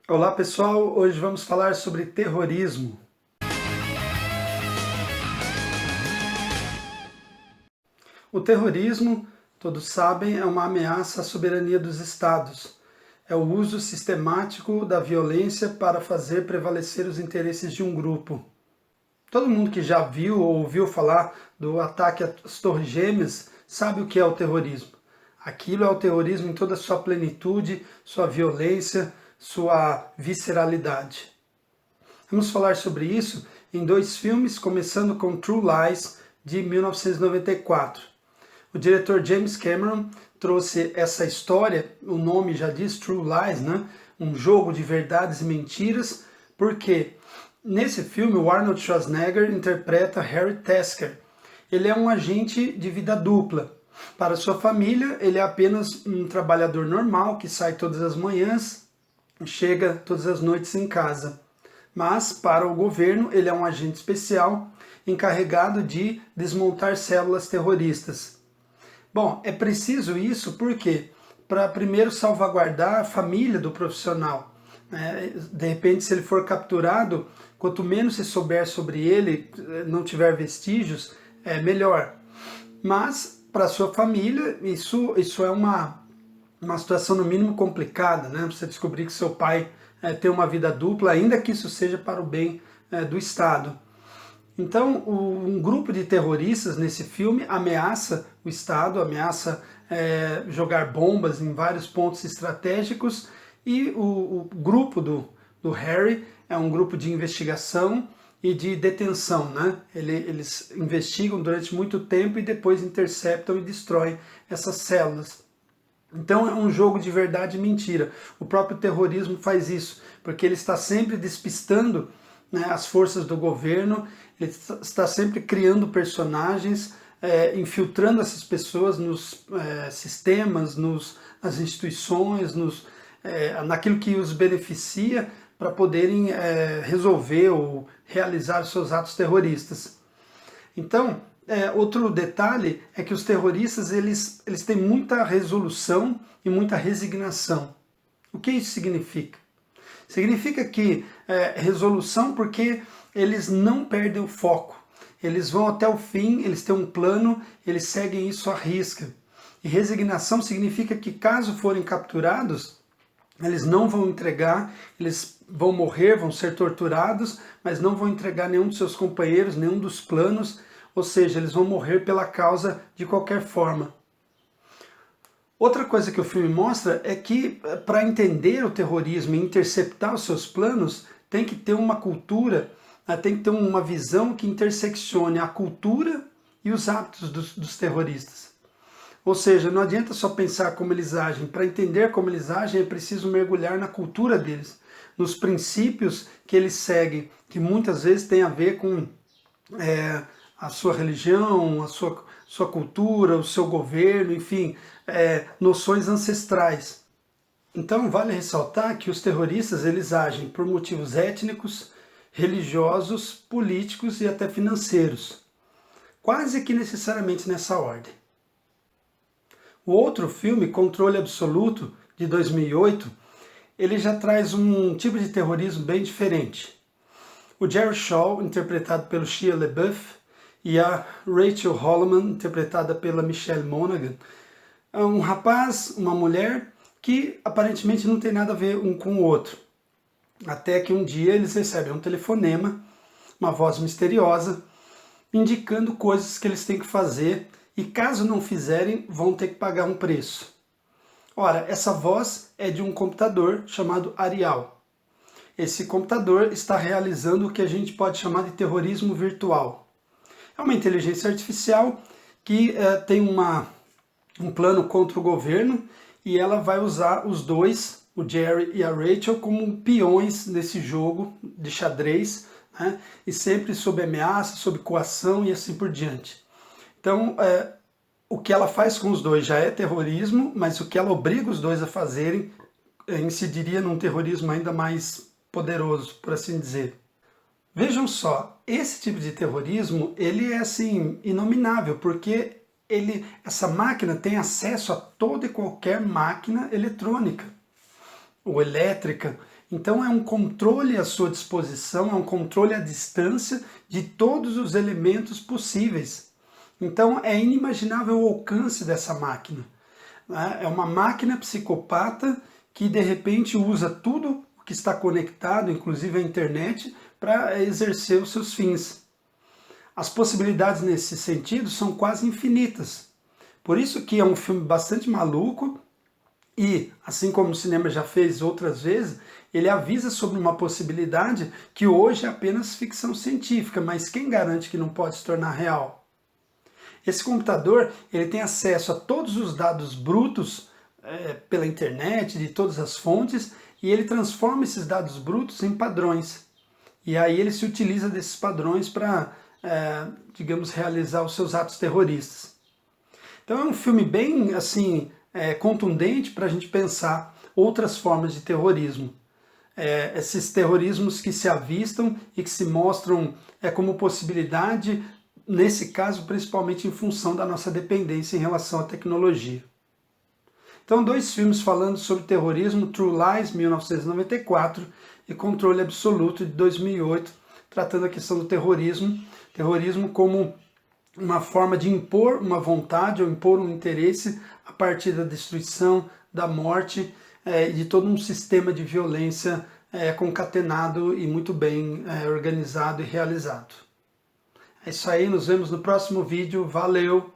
Olá pessoal, hoje vamos falar sobre terrorismo. O terrorismo, todos sabem, é uma ameaça à soberania dos estados. É o uso sistemático da violência para fazer prevalecer os interesses de um grupo. Todo mundo que já viu ou ouviu falar do ataque às Torres Gêmeas sabe o que é o terrorismo. Aquilo é o terrorismo em toda a sua plenitude, sua violência, sua visceralidade. Vamos falar sobre isso em dois filmes, começando com True Lies, de 1994. O diretor James Cameron trouxe essa história, o nome já diz True Lies, né? Um jogo de verdades e mentiras, porque nesse filme o Arnold Schwarzenegger interpreta Harry Tasker. Ele é um agente de vida dupla. Para sua família, ele é apenas um trabalhador normal que sai todas as manhãs, chega todas as noites em casa. Mas, para o governo, ele é um agente especial encarregado de desmontar células terroristas. Bom, é preciso isso porque para primeiro salvaguardar a família do profissional. De repente, se ele for capturado, quanto menos se souber sobre ele, não tiver vestígios, é melhor. Mas para sua família, isso é uma situação no mínimo complicada, né? Você descobrir que seu pai tem uma vida dupla, ainda que isso seja para o bem do Estado. Então, um grupo de terroristas nesse filme ameaça o Estado, ameaça jogar bombas em vários pontos estratégicos, e o grupo do Harry é um grupo de investigação e de detenção, né? Eles investigam durante muito tempo e depois interceptam e destroem essas células. Então é um jogo de verdade e mentira. O próprio terrorismo faz isso, porque ele está sempre despistando, né, as forças do governo, ele está sempre criando personagens, infiltrando essas pessoas nos sistemas, nas instituições, naquilo que os beneficia para poderem resolver ou realizar seus atos terroristas. Então, outro detalhe é que os terroristas eles têm muita resolução e muita resignação. O que isso significa? Significa que resolução porque eles não perdem o foco. Eles vão até o fim, eles têm um plano, eles seguem isso à risca. E resignação significa que caso forem capturados, eles não vão entregar, eles vão morrer, vão ser torturados, mas não vão entregar nenhum dos seus companheiros, nenhum dos planos, ou seja, eles vão morrer pela causa de qualquer forma. Outra coisa que o filme mostra é que para entender o terrorismo e interceptar os seus planos, tem que ter uma cultura, tem que ter uma visão que interseccione a cultura e os hábitos dos terroristas. Ou seja, não adianta só pensar como eles agem. Para entender como eles agem, é preciso mergulhar na cultura deles, nos princípios que eles seguem, que muitas vezes tem a ver com a sua religião, a sua cultura, o seu governo, enfim, noções ancestrais. Então vale ressaltar que os terroristas eles agem por motivos étnicos, religiosos, políticos e até financeiros. Quase que necessariamente nessa ordem. O outro filme, Controle Absoluto, de 2008, ele já traz um tipo de terrorismo bem diferente. O Jerry Shaw, interpretado pelo Shia LaBeouf, e a Rachel Holman, interpretada pela Michelle Monaghan, é um rapaz, uma mulher, que aparentemente não tem nada a ver um com o outro. Até que um dia eles recebem um telefonema, uma voz misteriosa, indicando coisas que eles têm que fazer, e caso não fizerem, vão ter que pagar um preço. Ora, essa voz é de um computador chamado Arial. Esse computador está realizando o que a gente pode chamar de terrorismo virtual. É uma inteligência artificial que tem um plano contra o governo, e ela vai usar os dois, o Jerry e a Rachel, como peões nesse jogo de xadrez, né? E sempre sob ameaça, sob coação e assim por diante. Então, o que ela faz com os dois já é terrorismo, mas o que ela obriga os dois a fazerem incidiria num terrorismo ainda mais poderoso, por assim dizer. Vejam só, esse tipo de terrorismo, ele é assim, inominável, porque essa máquina tem acesso a toda e qualquer máquina eletrônica ou elétrica. Então é um controle à sua disposição, é um controle à distância de todos os elementos possíveis. Então é inimaginável o alcance dessa máquina. É uma máquina psicopata que de repente usa tudo o que está conectado, inclusive a internet, para exercer os seus fins. As possibilidades nesse sentido são quase infinitas. Por isso que é um filme bastante maluco e, assim como o cinema já fez outras vezes, ele avisa sobre uma possibilidade que hoje é apenas ficção científica, mas quem garante que não pode se tornar real? Esse computador ele tem acesso a todos os dados brutos pela internet, de todas as fontes, e ele transforma esses dados brutos em padrões. E aí ele se utiliza desses padrões para, digamos, realizar os seus atos terroristas. Então é um filme bem assim contundente para a gente pensar outras formas de terrorismo. Esses terrorismos que se avistam e que se mostram como possibilidade, nesse caso principalmente em função da nossa dependência em relação à tecnologia. Então, 2 filmes falando sobre terrorismo, True Lies, 1994, e Controle Absoluto, de 2008, tratando a questão do terrorismo como uma forma de impor uma vontade ou impor um interesse a partir da destruição, da morte e de todo um sistema de violência concatenado e muito bem organizado e realizado. É isso aí, nos vemos no próximo vídeo, valeu!